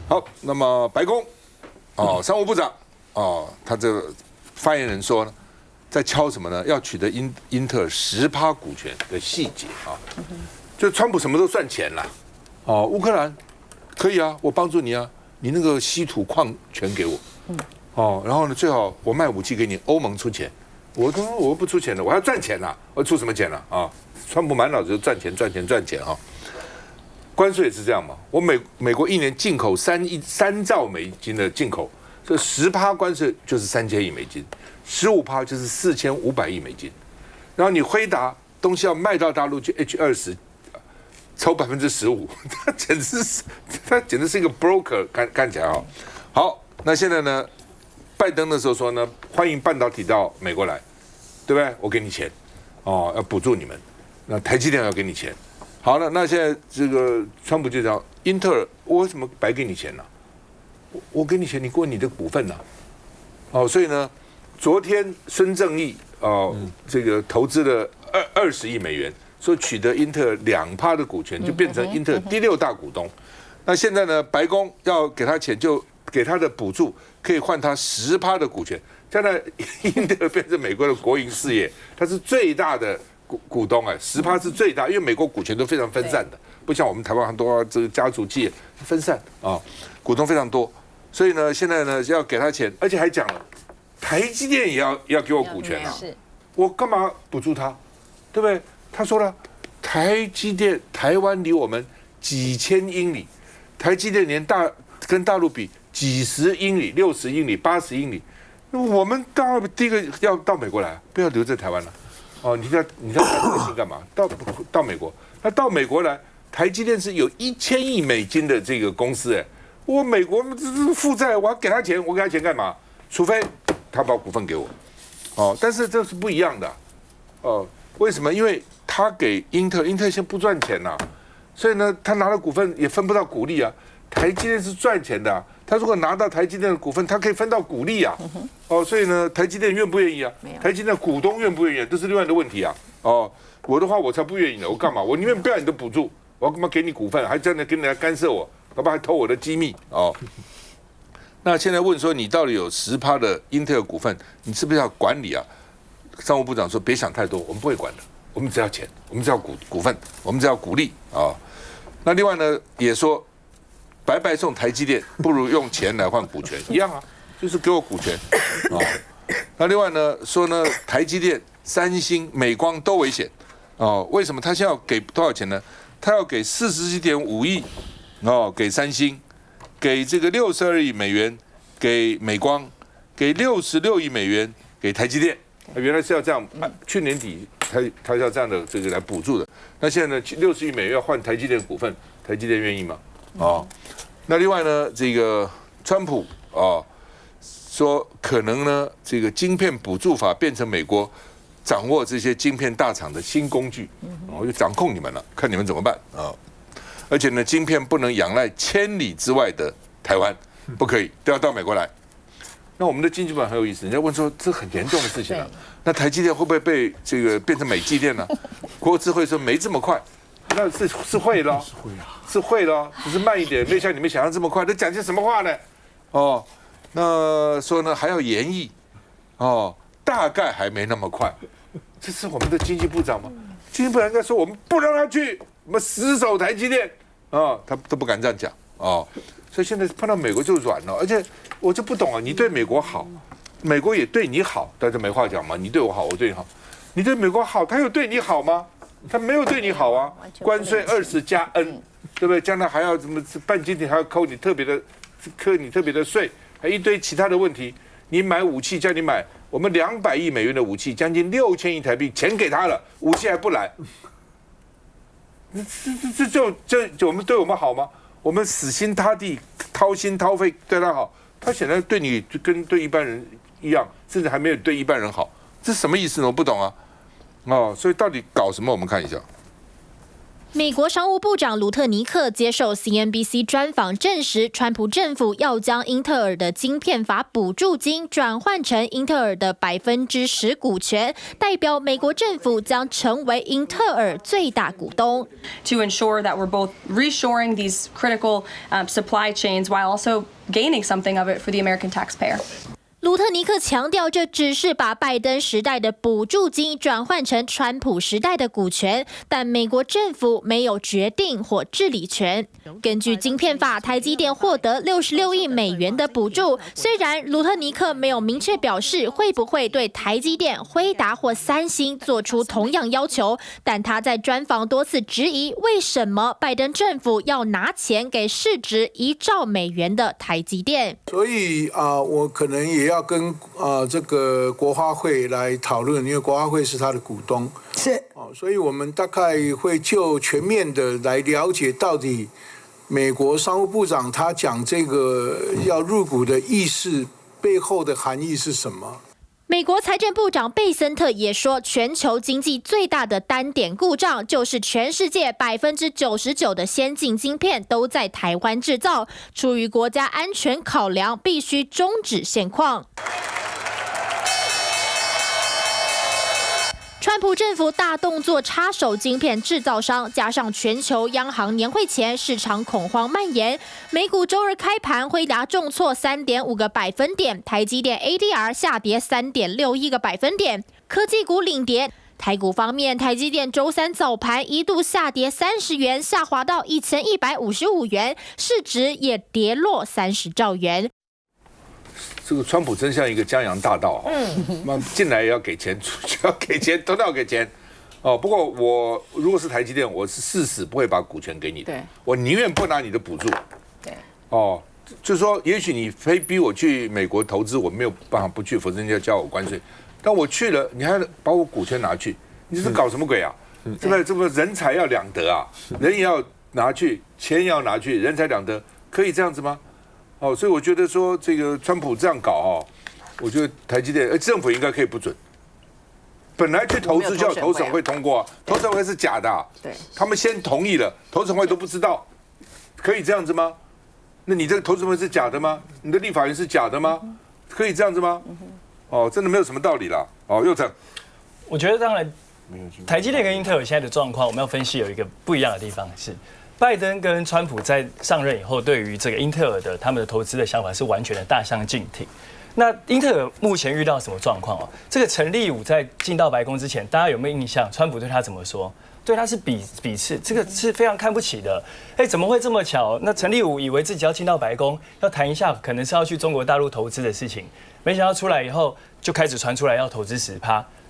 好，那么白宫商务部长他这个发言人说呢，在敲什么呢？要取得英特尔10%股权的细节就川普什么都算钱啦，乌克兰可以啊，我帮助你啊，你那个稀土矿权给我，然后呢，最好我卖武器给你，欧盟出钱，我不出钱了，我要赚钱啦，我出什么钱了啊？川普满脑子就赚钱关税也是这样嘛，我美国一年进口3兆美金的进口，这10%关税就是3000亿美金，15%就是4500亿美金，然后你辉达东西要卖到大陆去 H20，抽15%，他简直是一个 broker， 看起来好，那现在呢，拜登的时候说呢，欢迎半导体到美国来，对不对？我给你钱，要补助你们，那台积电要给你钱。好了，那现在这个川普就讲，英特尔我为什么白给你钱呢？我给你钱，你给我你的股份呢？所以呢，昨天孙正义这个投资了20亿美元，说取得英特尔2%的股权，就变成英特尔第6大股东。那现在呢，白宫要给他钱，就给他的补助可以换他10%的股权，将来英特尔变成美国的国营事业，它是最大的股东10%是最大，因为美国股权都非常分散的，不像我们台湾很多这个家族企业分散股东非常多，所以呢，现在呢要给他钱，而且还讲了，台积电也要给我股权我干嘛补助他，对不对？他说了，台积电台湾离我们几千英里，台积电跟大陆比几十英里、60英里、80英里，我们第一个要到美国来，不要留在台湾了。你在担这个心干嘛？到美国，那到美国来，台积电是有1000亿美金的这个公司我美国负债，我要给他钱，我给他钱干嘛？除非他把股份给我，但是这是不一样的，为什么？因为他给英特尔先不赚钱所以呢，他拿了股份也分不到股利台积电是赚钱的他如果拿到台积电的股份，他可以分到股利所以呢，台积电愿不愿意台积电股东愿不愿意这是另外的问题我的话我才不愿意呢，我干嘛？我宁愿不要你的补助，我干嘛给你股份，还真的跟人家干涉我，搞不好还偷我的机密那现在问说，你到底有10%的英特尔股份，你是不是要管理商务部长说别想太多，我们不会管的，我们只要钱，我们只要股份，我们只要股利那另外呢，也说白白送台积电，不如用钱来换股权，一样就是给我股权那另外呢，说呢，台积电、三星、美光都危险为什么？他现在要给多少钱呢？他要给47.5亿给三星，给这个62亿美元给美光，给66亿美元给台积电。原来是要这样，去年底他要这样的这个来补助的。那现在呢，60亿美元要换台积电股份，台积电愿意吗？那另外呢，这个川普说可能呢，这个晶片补助法变成美国掌握这些晶片大厂的新工具，就掌控你们了，看你们怎么办而且呢，晶片不能仰赖千里之外的台湾，不可以，都要到美国来。那我们的经济部很有意思，人家问说这很严重的事情那台积电会不会被这个变成美积电呢？国资会说没这么快，那是会咯，是会咯，只是慢一点，没像你们想象这么快。那讲些什么话呢？那说呢还要研议，大概还没那么快。这是我们的经济部长吗？经济部长应该说我们不让他去，我们死守台积电他都不敢这样讲所以现在碰到美国就软了，而且我就不懂你对美国好，美国也对你好，但是没话讲嘛，你对我好，我对你好，你对美国好，他有对你好吗？他没有对你好关税20+N，对不对？将来还要怎么半经济还要扣你特别的税，还一堆其他的问题。你买武器叫你买我们200亿美元的武器，将近6000亿台币，钱给他了，武器还不来，这我们对我们好吗？我们死心塌地、掏心掏肺对他好，他显然对你就跟对一般人一样，甚至还没有对一般人好，这是什么意思呢？我不懂所以到底搞什么？我们看一下。美国商务部长卢特尼克接受 CNBC 专访证实，川普政府要将英特尔的晶片法补助金转换成英特尔的10%股权，代表美国政府将成为英特尔最大股东。To ensure that we're both reshoring these critical supply chains while also gaining something of it for the American taxpayer. 卢特尼克强调，这只是把拜登时代的补助金转换成川普时代的股权，但美国政府没有决定或治理权。根据晶片法，台积电获得66亿美元的补助。虽然卢特尼克没有明确表示会不会对台积电、辉达或三星做出同样要求，但他在专访多次质疑，为什么拜登政府要拿钱给市值1兆美元的台积电。所以我可能也要跟这个国发会来讨论，因为国发会是他的股东，是所以我们大概会就全面的来了解到底美国商务部长他讲这个要入股的意思背后的含义是什么。美国财政部长贝森特也说，全球经济最大的单点故障就是全世界99%的先进晶片都在台湾制造，出于国家安全考量，必须终止现况。川普政府大动作插手晶片制造商，加上全球央行年会前市场恐慌蔓延，美股周二开盘，辉达重挫3.5个百分点，台积电 ADR 下跌3.61个百分点，科技股领跌。台股方面，台积电周三早盘一度下跌30元，下滑到1155元，市值也跌落30兆元。这个川普真像一个江洋大盗那进来也要给钱，出去要给钱，都要给钱。不过我如果是台积电，我是誓死不会把股权给你的，我宁愿不拿你的补助。对，就是说，也许你非逼我去美国投资，我没有办法不去，否则人家交我关税。但我去了，你还把我股权拿去，你是搞什么鬼啊？这不人才要两得啊，人也要拿去，钱也要拿去，人财两得，可以这样子吗？所以我觉得说这个川普这样搞我觉得台积电政府应该可以不准。本来去投资就要投审会通过投审会是假的对，他们先同意了，投审会都不知道，可以这样子吗？那你这个投审会是假的吗？你的立法院是假的吗？可以这样子吗？真的没有什么道理啦。佑成，我觉得当然，台积电跟英特尔现在的状况，我们要分析有一个不一样的地方是。拜登跟川普在上任以后，对于这个英特尔的他们的投资的想法是完全的大相径庭。那英特尔目前遇到什么状况这个陈立武在进到白宫之前，大家有没有印象？川普对他怎么说？对他是鄙视，这个是非常看不起的。怎么会这么巧？那陈立武以为自己要进到白宫，要谈一下可能是要去中国大陆投资的事情，没想到出来以后就开始传出来要投资10%。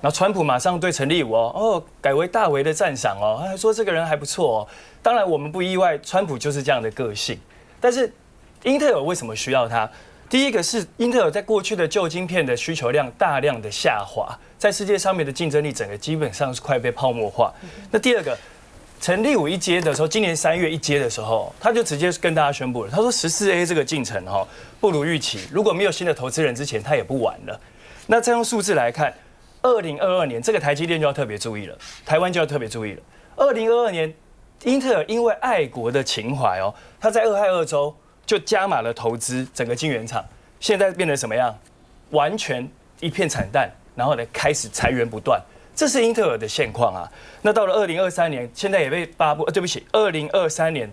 然后川普马上对陈立武改为大为的赞赏他还说这个人还不错当然我们不意外，川普就是这样的个性。但是英特尔为什么需要他？第一个是英特尔在过去的旧晶片的需求量大量的下滑，在世界上面的竞争力整个基本上是快被泡沫化。那第二个，陈立武一接的时候，今年3月一接的时候，他就直接跟大家宣布了，他说14A 这个进程不如预期，如果没有新的投资人之前，他也不玩了。那再用数字来看，2022年这个台积电就要特别注意了，台湾就要特别注意了。2022年，英特尔因为爱国的情怀他在俄亥俄州就加码了投资整个晶圆厂，现在变成什么样？完全一片惨淡，然后呢开始裁员不断，这是英特尔的现况啊。那到了2023年，现在也被发布，对不起，2023年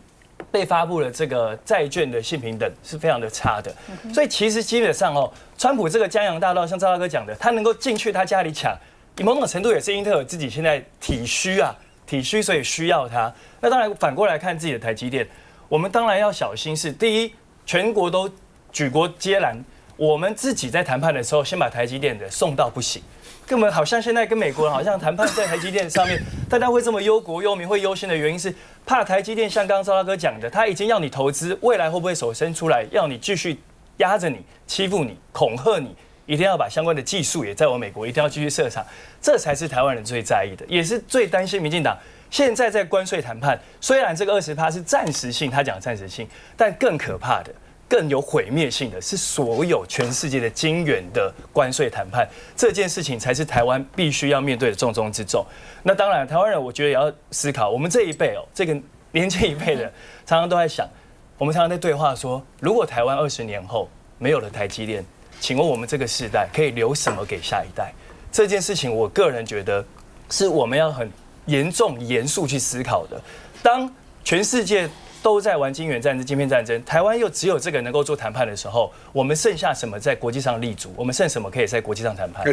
被发布了这个债券的信评等是非常的差的，所以其实基本上川普这个江洋大盗，像赵大哥讲的，他能够进去他家里抢，某种程度也是英特尔自己现在体虚，所以需要他。那当然反过来看自己的台积电，我们当然要小心是第一，全国都举国皆然，我们自己在谈判的时候，先把台积电的送到不行。根本好像现在跟美国人好像谈判在台积电上面，大家会这么忧国忧民，会忧心的原因是怕台积电像刚刚赵大哥讲的，他已经要你投资，未来会不会手伸出来要你继续压着你、欺负你、恐吓你，一定要把相关的技术也在我美国一定要继续设厂，这才是台湾人最在意的，也是最担心民进党现在在关税谈判，虽然这个20%是暂时性，他讲暂时性，但更可怕的更有毁灭性的是所有全世界的晶圆的关税谈判，这件事情才是台湾必须要面对的重中之重。那当然，台湾人我觉得也要思考，我们这一辈这个年轻一辈的常常都在想，我们常常在对话说，如果台湾20年后没有了台积电，请问我们这个世代可以留什么给下一代？这件事情，我个人觉得是我们要很严重、严肃去思考的。当全世界都在玩晶圆战争、晶片战争，台湾又只有这个能够做谈判的时候，我们剩下什么在国际上立足？我们剩什么可以在国际上谈判？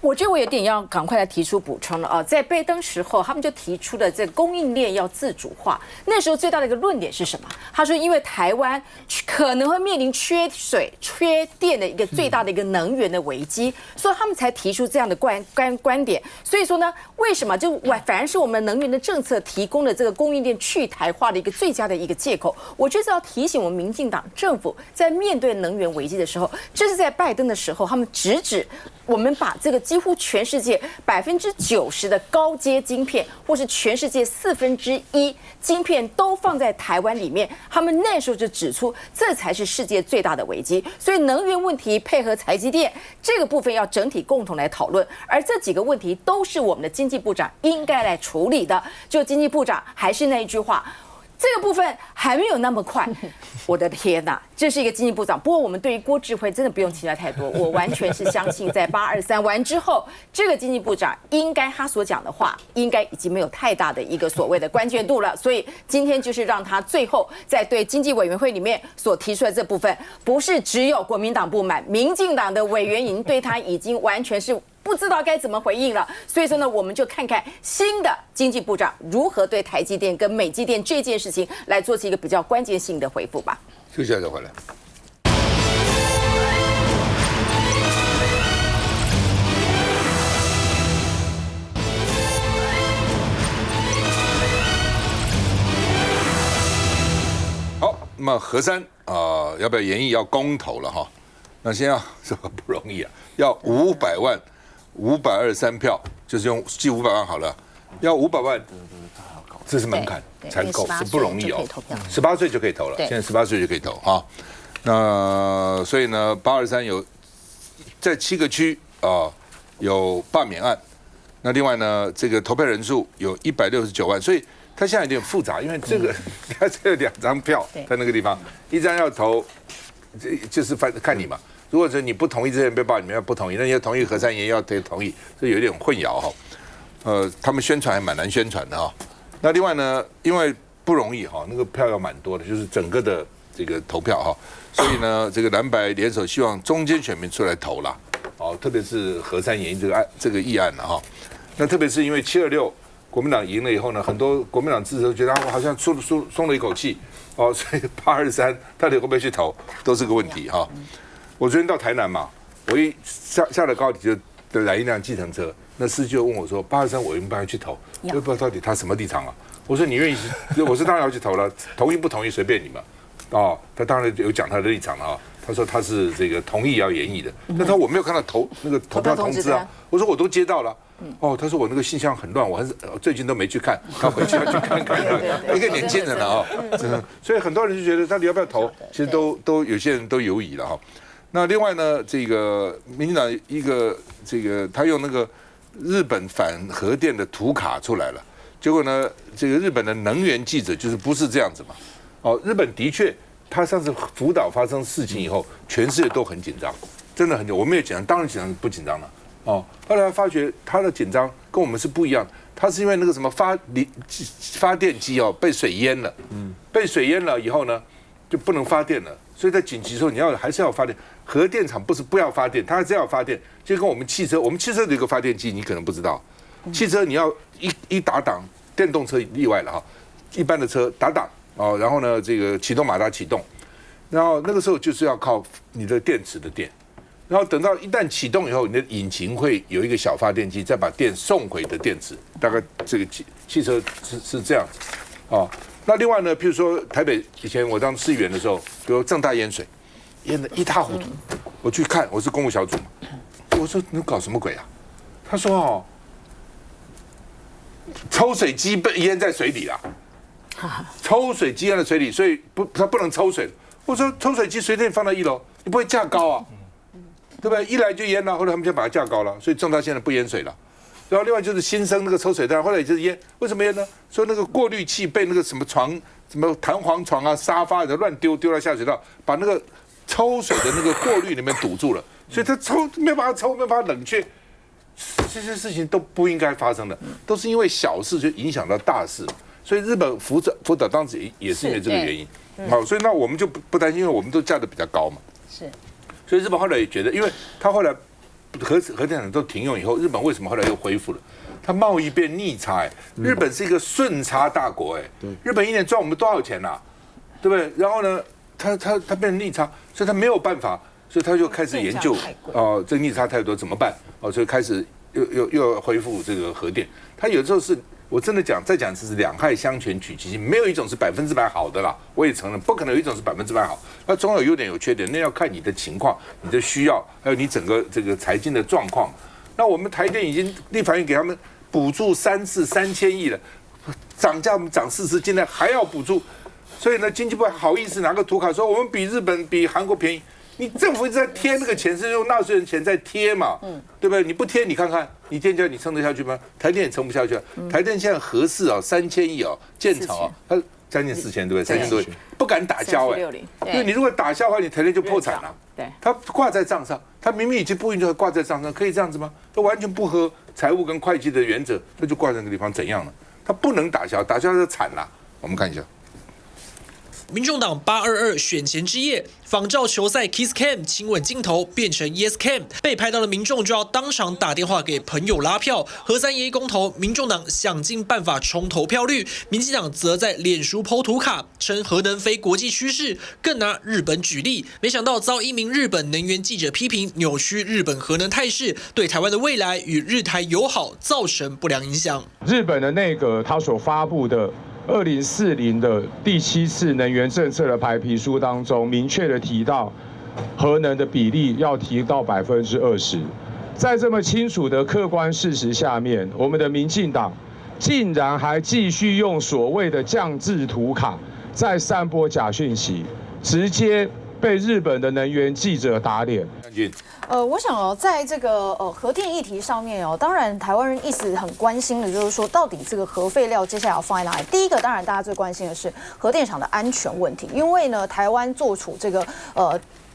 我觉得我有点要赶快来提出补充了啊，在拜登时候，他们就提出了这个供应链要自主化。那时候最大的一个论点是什么？他说，因为台湾可能会面临缺水、缺电的一个最大的一个能源的危机，所以他们才提出这样的观点。所以说呢，为什么就反而是我们能源的政策提供了这个供应链去台化的一个最佳的一个借口？我觉得要提醒我们民进党政府在面对能源危机的时候，这是在拜登的时候，他们直指我们把这个几乎全世界90%的高阶晶片，或是全世界1/4晶片都放在台湾里面，他们那时候就指出，这才是世界最大的危机。所以能源问题配合台积电这个部分要整体共同来讨论，而这几个问题都是我们的经济部长应该来处理的。就经济部长还是那一句话。这个部分还没有那么快，我的天哪，这是一个经济部长。不过我们对于郭智慧真的不用期待太多，我完全是相信，在823完之后，这个经济部长应该他所讲的话，应该已经没有太大的一个所谓的关键度了。所以今天就是让他最后在对经济委员会里面所提出的这部分，不是只有国民党不满，民进党的委员已经对他已经完全是不知道该怎么回应了。所以说呢，我们就看看新的经济部长如何对台积电跟美积电这件事情来做出一个比较关键性的回复吧。休息一下再回来。好，那么核三要不要研议要公投了哈？那现在这个不容易啊，要500万，523票，就是用记500万好了，要500万，这是门槛才够，是不容易哦。18岁就可以投了，现在18岁就可以投啊。那所以呢，823有在7个区有罢免案，那另外呢，这个投票人数有169万，所以它现在有点复杂，因为这个它这有2张票在那个地方，一张要投，就是看你嘛。如果说你不同意这些人被罢，你们要不同意，那你要同意核三研要同意，这有点混淆哈。他们宣传还蛮难宣传的哈。那另外呢，因为不容易哈，那个票要蛮多的，就是整个的这个投票哈，所以呢，这个蓝白联手希望中间选民出来投啦，特别是核三研这个议案了哈。那特别是因为726国民党赢了以后呢，很多国民党支持者觉得好像松了一口气所以823到底会不会去投，都是个问题哈。我昨天到台南嘛，我一下了高铁就来一辆计程车，那司机就问我说：“823我应不要去投？我也不知道到底他什么立场啊。”我说：“你愿意？我说当然要去投了，同意不同意随便你们。”他当然有讲他的立场了啊。他说他是这个同意要研议的，但他说我没有看到那个投票通知啊。我说我都接到了。他说我那个信箱很乱，我最近都没去看，他回去要去看看。一个年轻人了所以很多人就觉得到底要不要投，其实都有些人都犹疑了哈。那另外呢，这个民进党一个这个他用那个日本反核电的图卡出来了，结果呢，这个日本的能源记者就是不是这样子嘛？日本的确，他上次福岛发生事情以后，全世界都很紧张，真的很紧张。我们也紧张，当然紧张不紧张了后来发觉他的紧张跟我们是不一样，他是因为那个什么发电机被水淹了，被水淹了以后呢，就不能发电了。所以在紧急的时候，你还是要发电。核电厂不是不要发电，它还是要发电。就跟我们汽车的一个发电机，你可能不知道，汽车你要一打档，电动车例外了一般的车打档然后呢，这个启动马达启动，然后那个时候就是要靠你的电池的电，然后等到一旦启动以后，你的引擎会有一个小发电机，再把电送回的电池。大概这个汽车是这样子那另外呢，譬如说台北以前我当市议员的时候，比如正大淹水，淹得一塌糊涂。我去看，我是公务小组嘛，我说你搞什么鬼啊？他说抽水机被淹在水里了，抽水机淹在水里，所以他不能抽水。我说抽水机随便放到1楼，你不会架高啊，对不对？一来就淹了，后来他们就把它架高了，所以种到现在不淹水了。然后另外就是新生那个抽水站，后来也就是淹，为什么淹呢？说那个过滤器被那个什么床、什么弹簧床啊、沙发的乱丢到下水道，把那个抽水的那个过滤里面堵住了，所以它没有办法抽，没有办法冷却。这些事情都不应该发生的，都是因为小事就影响到大事，所以日本福岛当时也是因为这个原因。好，所以那我们就不担心，因为我们都架得比较高嘛。是，所以日本后来也觉得，因为他后来核电厂都停用以后，日本为什么后来又恢复了？它贸易变逆差，日本是一个顺差大国，日本一年赚我们多少钱呐？对不对？然后呢，它变成逆差，所以它没有办法，所以他就开始研究这逆差太多怎么办？所以开始又要恢复这个核电。它有时候是我真的再讲一次，是两害相权取其轻，没有一种是100%好的啦。我也承认，不可能有一种是100%好，那总有优点有缺点，那要看你的情况、你的需要，还有你整个这个财经的状况。那我们台电已经立法院给他们补助3次3000亿了，涨价我们涨4次，现在还要补助，所以呢，经济部好意思拿个图卡说我们比日本、比韩国便宜。你政府一直在贴那个钱，是用纳税人钱在贴嘛，对不对？你不贴，你看看，你电价你撑得下去吗？台电也撑不下去了。台电现在核四3000亿建厂它将近4000，对不对？3000多亿，不敢打消因为你如果打消的话，你台电就破产了。对，它挂在账上，它明明已经不应该挂在账上，可以这样子吗？它完全不合财务跟会计的原则，它就挂在那个地方，怎样呢？它不能打消，打消就惨了。我们看一下。民众党822选前之夜，仿照球赛 Kiss Cam 亲吻镜头变成 Yes Cam， 被拍到的民众就要当场打电话给朋友拉票。核3也公投，民众党想尽办法冲投票率，民进党则在脸书 po 图卡，称核能非国际趋势，更拿日本举例。没想到遭一名日本能源记者批评扭曲日本核能态势，对台湾的未来与日台友好造成不良影响。日本的内阁他所发布的2040的第7次能源政策的白皮书当中，明确的提到，核能的比例要提到20%。在这么清楚的客观事实下面，我们的民进党竟然还继续用所谓的降制图卡，在散播假讯息，直接被日本的能源记者打脸。我想在这个核电议题上面当然台湾人一直很关心的就是说，到底这个核废料接下来要放在哪里？第一个，当然大家最关心的是核电厂的安全问题，因为呢，台湾做处这个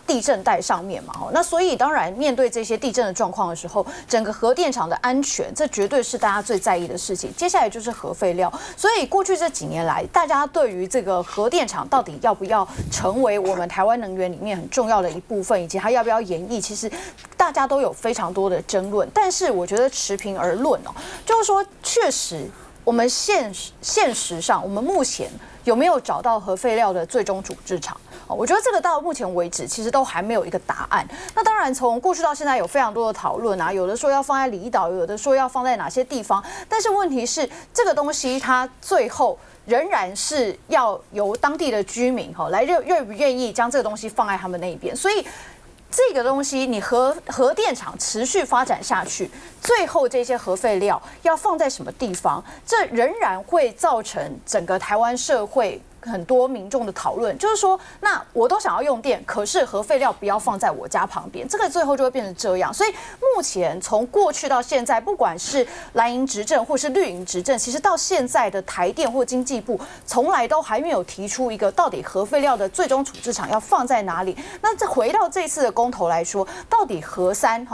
地震带上面嘛，那所以当然面对这些地震的状况的时候，整个核电厂的安全，这绝对是大家最在意的事情。接下来就是核废料，所以过去这几年来，大家对于这个核电厂到底要不要成为我们台湾能源里面很重要的一部分，以及它要不要延役，其实大家都有非常多的争论。但是我觉得持平而论就是说，确实我们现实上，我们目前有没有找到核废料的最终处置场？我觉得这个到目前为止其实都还没有一个答案。那当然，从过去到现在有非常多的讨论有的说要放在离岛，有的说要放在哪些地方。但是问题是，这个东西它最后仍然是要由当地的居民来愿不愿意将这个东西放在他们那一边。所以这个东西，你核电厂持续发展下去，最后这些核废料要放在什么地方，这仍然会造成整个台湾社会很多民众的讨论，就是说，那我都想要用电，可是核废料不要放在我家旁边，这个最后就会变成这样。所以目前从过去到现在，不管是蓝营执政或是绿营执政，其实到现在的台电或经济部，从来都还没有提出一个到底核废料的最终处置场要放在哪里。那再回到这次的公投来说，到底核三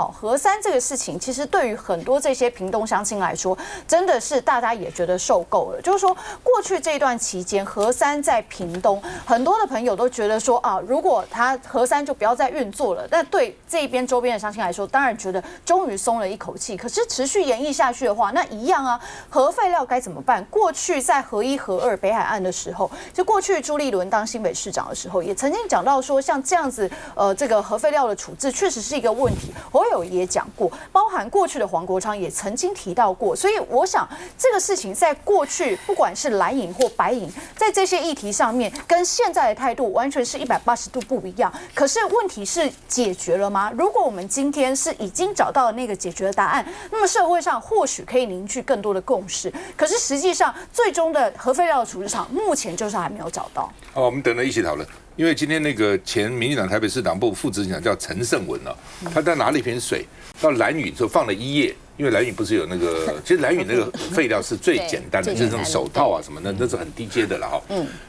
这个事情，其实对于很多这些屏东乡亲来说，真的是大家也觉得受够了。就是说，过去这一段期间，核三在屏东，很多的朋友都觉得说如果它核三就不要再运作了，那对这一边周边的乡亲来说，当然觉得终于松了一口气。可是持续延役下去的话，那一样核废料该怎么办？过去在核1、核2北海岸的时候，就过去朱立伦当新北市长的时候，也曾经讲到说，像这样子这个核废料的处置确实是一个问题。侯友也讲过，包含过去的黄国昌也曾经提到过。所以我想这个事情在过去不管是蓝营或白营，在这些议题上面跟现在的态度完全是180度不一样。可是问题是解决了吗？如果我们今天是已经找到了那个解决的答案，那么社会上或许可以凝聚更多的共识。可是实际上，最终的核废料的处置厂目前就是还没有找到。好，我们等着一起讨论。因为今天那个前民进党台北市党部副执行长叫陈胜文啊，他拿了一瓶水到兰屿之后放了1夜，因为兰屿不是有那个，其实兰屿那个废料是最简单的，就是那种手套啊什么的，那是很低阶的了哈。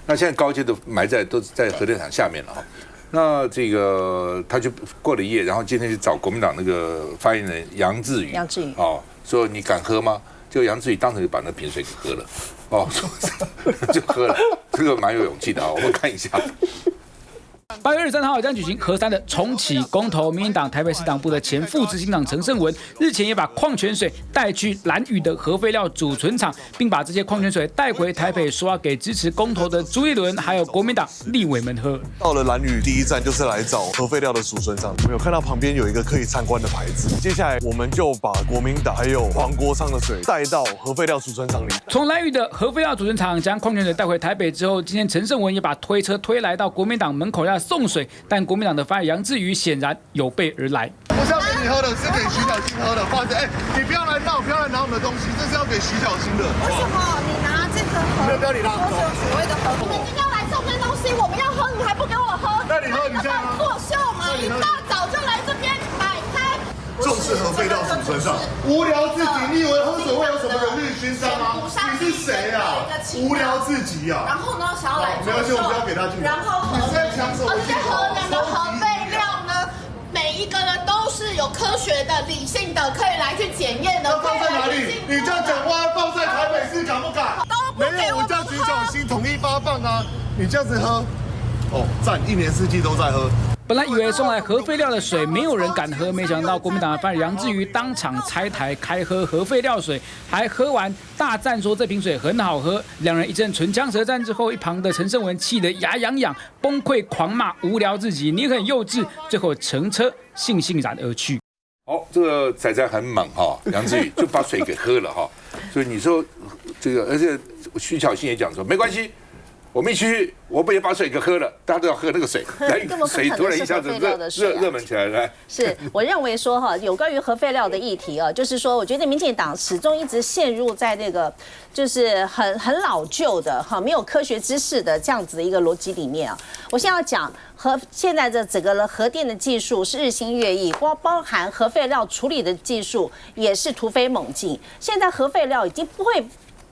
那现在高阶的埋在都是在核电厂下面了哈。那这个他就过了1夜，然后今天去找国民党那个发言人杨志宇哦，说你敢喝吗？结果杨志宇当场就把那瓶水给喝了，哦，就喝了，这个蛮有勇气的啊。我们看一下。8月23号将举行核3的重启公投，民进党台北市党部的前副执行长陈胜文日前也把矿泉水带去兰屿的核废料储存厂，并把这些矿泉水带回台北，说要给支持公投的朱立伦还有国民党立委们喝。到了兰屿，第一站就是来找核废料的储存厂。我们有看到旁边有一个可以参观的牌子，接下来我们就把国民党还有黄国昌的水带到核废料储存厂里。从兰屿的核废料储存厂将矿泉水带回台北之后，今天陈胜文也把推车推来到国民党门口要送水，但国民党的发言人杨志宇显然有备而来。不是要给你喝的，是给徐小新喝的。或者，你不要来闹，不要来拿我们的东西，这是要给徐小新的。为什么你拿这个喝？不要理他。所谓的喝，你们今天要来送这东西，我们要喝，你还不给我喝？那你喝，你现在作秀吗？一大早就来这边摆摊。重视核废料储存上，无聊自己，你以为喝水会有什么荣誉勋章吗？你是谁啊？无聊自己啊！然后呢，想要来没关系，我们不要给他进。然后你在抢手，而且河南的核废料呢，每一个人都是有科学的、理性的，可以来去检验的。要放在哪里？你这样讲话放在台北市敢不敢？没有，我叫徐小新统一发放啊！你这样子喝，哦，赞，1年4季都在喝。本来以为送来核废料的水没有人敢喝，没想到国民党的发言人杨志宇当场拆台开喝核废料水，还喝完大赞说这瓶水很好喝。两人一阵唇枪舌战之后，一旁的陈胜文气得牙痒痒，崩溃狂骂无聊自己，你很幼稚，最后乘车悻悻然而去。好，这个仔仔很猛哈，杨志宇就把水给喝了哈，所以你说这个，而且徐巧芯也讲说没关系。我们一起去，我们也把水给喝了，大家都要喝那个水，水突然一下子热门起来了。是我认为说哈，有关于核废料的议题啊，就是说，我觉得民进党始终一直陷入在那个就是很老旧的哈，没有科学知识的这样子的一个逻辑里面啊。我现在要讲现在的整个核电的技术是日新月异，包含核废料处理的技术也是突飞猛进。现在核废料已经不会。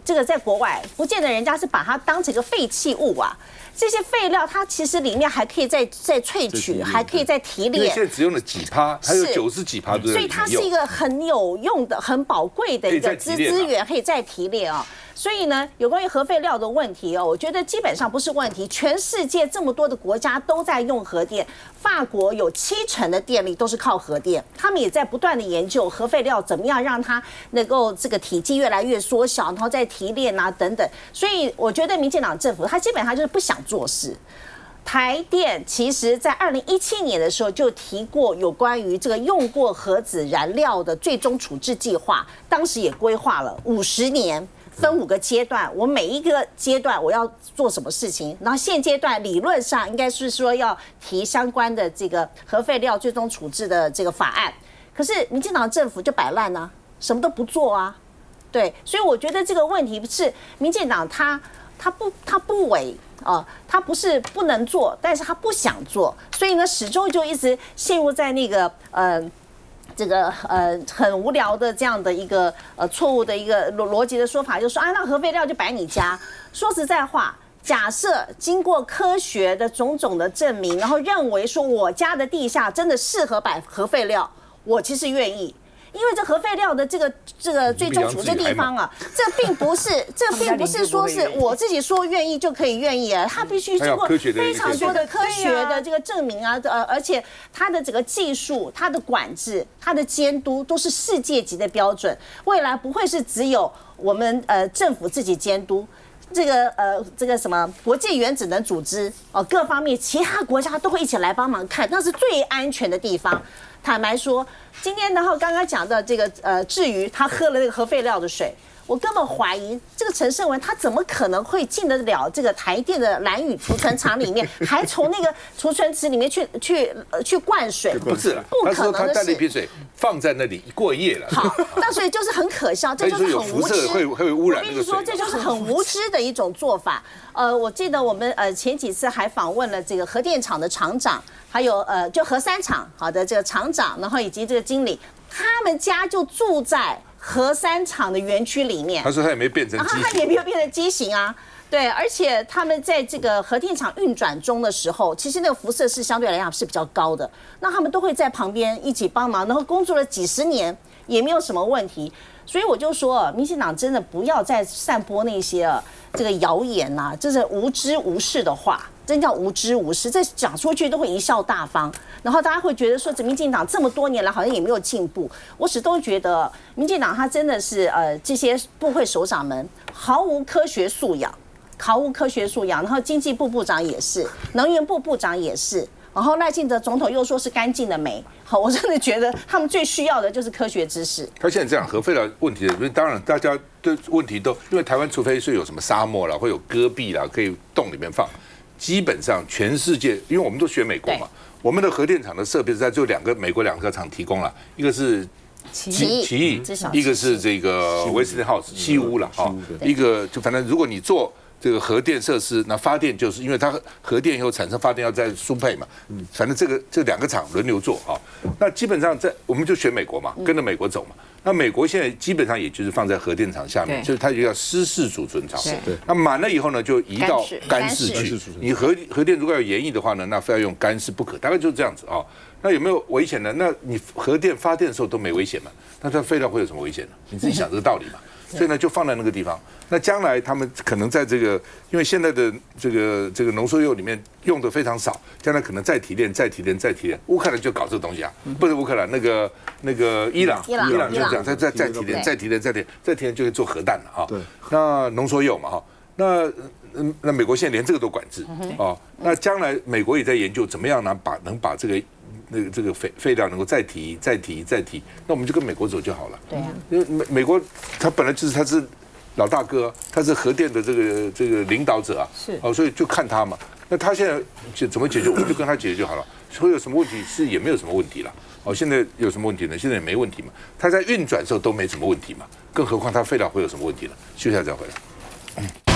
这个在国外，不见得人家是把它当成一个废弃物啊。这些废料它其实里面还可以再萃取，还可以再提炼。因为现在只用了几趴，还有90几趴，所以它是一个很有用的、很宝贵的一个资源，可以再提炼啊。所以呢，有关于核废料的问题哦，我觉得基本上不是问题。全世界这么多的国家都在用核电，法国有70%的电力都是靠核电，他们也在不断的研究核废料怎么样让它能够这个体积越来越缩小，然后再提炼啊等等。所以我觉得民进党政府他基本上就是不想做事。台电其实在2017年的时候就提过有关于这个用过核子燃料的最终处置计划，当时也规划了50年。分5个阶段，我每一个阶段我要做什么事情，然后现阶段理论上应该是说要提相关的这个核废料最终处置的这个法案，可是民进党政府就摆烂啊，什么都不做啊，对，所以我觉得这个问题是民进党他不为他不是不能做，但是他不想做，所以呢始终就一直陷入在那个这个很无聊的这样的一个错误的一个逻辑的说法，就是说那核废料就摆你家。说实在话，假设经过科学的种种的证明，然后认为说我家的地下真的适合摆核废料，我其实愿意。因为这核废料的这个最终处置地方啊，这并不是说是我自己说愿意就可以愿意啊，它必须经过非常多的科学的这个证明啊，而且它的整个技术、它的管制、它的监督都是世界级的标准，未来不会是只有我们政府自己监督。这个什么国际原子能组织各方面其他国家都会一起来帮忙看，那是最安全的地方。坦白说，今天然后刚刚讲的这个至于他喝了那个核废料的水，我根本怀疑这个陈胜文他怎么可能会进得了这个台电的兰屿储存厂里面，还从那个储存池里面去灌水？不是了，不可能的他说他带了一瓶水放在那里过夜了。好，那所以就是很可笑，这就是很无知，会污染那个水。我跟你说，这就是很无知的一种做法。我记得我们前几次还访问了这个核电厂的厂长，还有就核三厂好的这个厂长，然后以及这个经理，他们家就住在核三厂的园区里面。他说他也没变成畸形，他也没有变成畸形啊。对，而且他们在这个核电厂运转中的时候，其实那个辐射是相对来讲是比较高的。那他们都会在旁边一起帮忙，然后工作了几十年也没有什么问题。所以我就说，民进党真的不要再散播那些这个谣言呐，这是无知无识的话，真叫无知无识，这讲出去都会贻笑大方，然后大家会觉得说，民进党这么多年来好像也没有进步。我始终觉得，民进党他真的是这些部会首长们毫无科学素养，然后经济部部长也是，能源部部长也是。然后赖清德总统又说是干净的煤，好，我真的觉得他们最需要的就是科学知识。他现在这样核废料问题，当然大家的问题都因为台湾，除非是有什么沙漠啦，会有戈壁啦，可以洞里面放，基本上全世界，因为我们都学美国嘛，我们的核电厂的设备是在就美国两个厂提供了，一个是奇异，一个是这个Westinghouse西屋了哈，一个就反正如果你做这个核电设施，那发电就是因为它核电以后产生发电要再输配嘛，反正这两个厂轮流做啊。那基本上我们就学美国嘛，跟着美国走嘛。那美国现在基本上也就是放在核电厂下面，就是它就叫湿式储存槽。那满了以后呢，就移到干式去。你核电如果要延役的话呢，那非要用干式不可，大概就是这样子啊。那有没有危险呢？那你核电发电的时候都没危险嘛？那它废料会有什么危险呢？你自己想这个道理嘛。所以呢，就放在那个地方。那将来他们可能在这个，因为现在的这个浓缩铀里面用的非常少，将来可能再提炼。乌克兰就搞这个东西啊，不是乌克兰，那个伊朗就这样，再提炼就会做核弹了啊。那浓缩铀嘛哈，那美国现在连这个都管制啊。那将来美国也在研究怎么样能把这个废料能够再提，那我们就跟美国走就好了。对啊，因为美国他本来他是老大哥，他是核电的这个领导者啊，是所以就看他嘛。那他现在怎么解决，我们就跟他解决就好了。会有什么问题是也没有什么问题了。现在有什么问题呢？现在也没问题嘛。他在运转的时候都没什么问题嘛，更何况他废料会有什么问题呢？休息一下再回来。